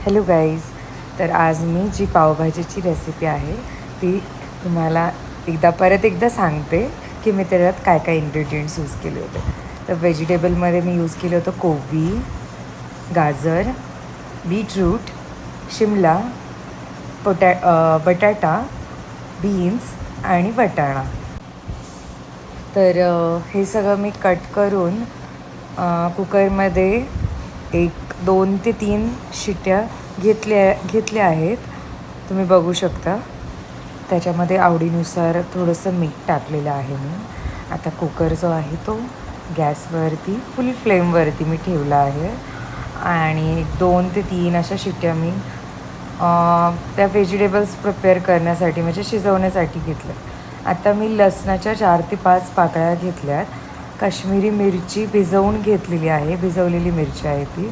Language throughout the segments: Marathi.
Hello guys. तर आज मी जी पावभाजीची रेसिपी आहे ती तुम्हाला परत एकदा सांगते की मी त्याच्यात काय काय इन्ग्रेडियंट्स यूज केले होते. तर व्हेजिटेबलमध्ये मी यूज केलं होतं कोबी, गाजर, बीटरूट, शिमला, बटाटा, बीन्स आणि वाटाणा. तर हे सगळं मी कट करून कुकरमध्ये 2 ते 3 शिट्ट्या घेतल्या आहेत. तुम्ही बघू शकता. त्याच्यामध्ये आवडीनुसार थोडंसं मीठ टाकलेलं आहे मी. आता कुकर जो आहे तो गॅसवरती फुल फ्लेमवरती मी ठेवला आहे आणि 2 ते 3 अशा शिट्ट्या मी त्या व्हेजिटेबल्स प्रिपेअर करण्यासाठी म्हणजे शिजवण्यासाठी घेतल्या. आता मी लसणाच्या 4 ते 5 पाकळ्या घेतल्यात. काश्मीरी मिरची भिजवलेली मिरची आहे ती,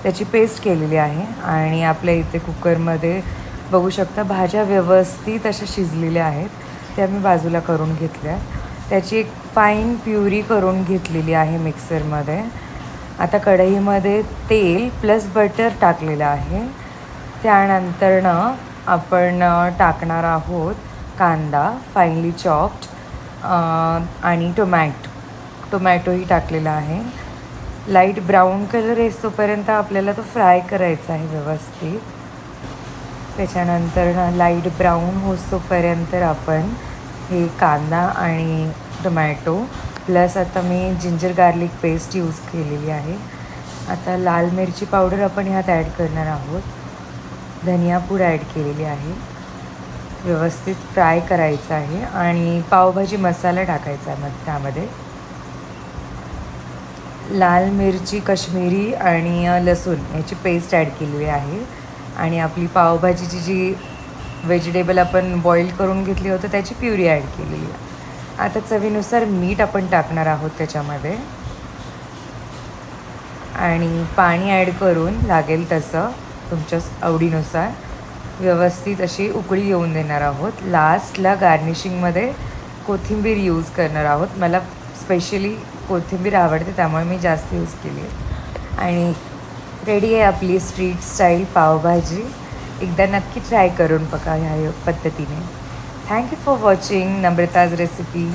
त्याची पेस्ट केलेली आहे. आणि आपल्या इथे कुकरमध्ये बघू शकता भाज्या व्यवस्थित अशा शिजलेल्या आहेत, त्या मी बाजूला करून घेतल्या. त्याची एक फाईन प्युरी करून घेतलेली आहे मिक्सरमध्ये. आता कढईमध्ये तेल प्लस बटर टाकलेलं आहे. त्यानंतरनं आपण टाकणार आहोत कांदा फाईनली चॉप्ड आणि टोमॅटोही टाकलेला आहे. लाईट ब्राऊन कलर येतोपर्यंत आपल्याला तो फ्राय करायचा आहे व्यवस्थित. त्याच्यानंतर लाईट ब्राऊन होतोपर्यंत आपण हे कांदा आणि टोमॅटो प्लस आता मी जिंजर गार्लिक पेस्ट यूज केलेली आहे. आता लाल मिरची पावडर आपण ह्यात ॲड करणार आहोत. धनिया पूड ॲड केलेली आहे. व्यवस्थित फ्राय करायचं आहे आणि पावभाजी मसाला टाकायचा आहे त्यामध्ये. लाल मिरची, कश्मीरी आणि लसूण याची पेस्ट ॲड केलेली आहे. आणि आपली पावभाजीची जी व्हेजिटेबल आपण बॉईल करून घेतली होतं त्याची प्युरी ॲड केलेली आहे. आता चवीनुसार मीठ आपण टाकणार आहोत त्याच्यामध्ये आणि पाणी ॲड करून लागेल तसं तुमच्या आवडीनुसार व्यवस्थित अशी उकळी येऊन देणार आहोत. लास्टला गार्निशिंगमध्ये कोथिंबीर यूज करणार आहोत. मला स्पेशली कोथिंबीर आवडते त्यामुळे मी जास्त यूज केली आहे. आणि रेडी आहे आपली स्ट्रीट स्टाईल पावभाजी. एकदा नक्की ट्राय करून बघा ह्या पद्धतीने. Thank you for watching Namrata's recipe.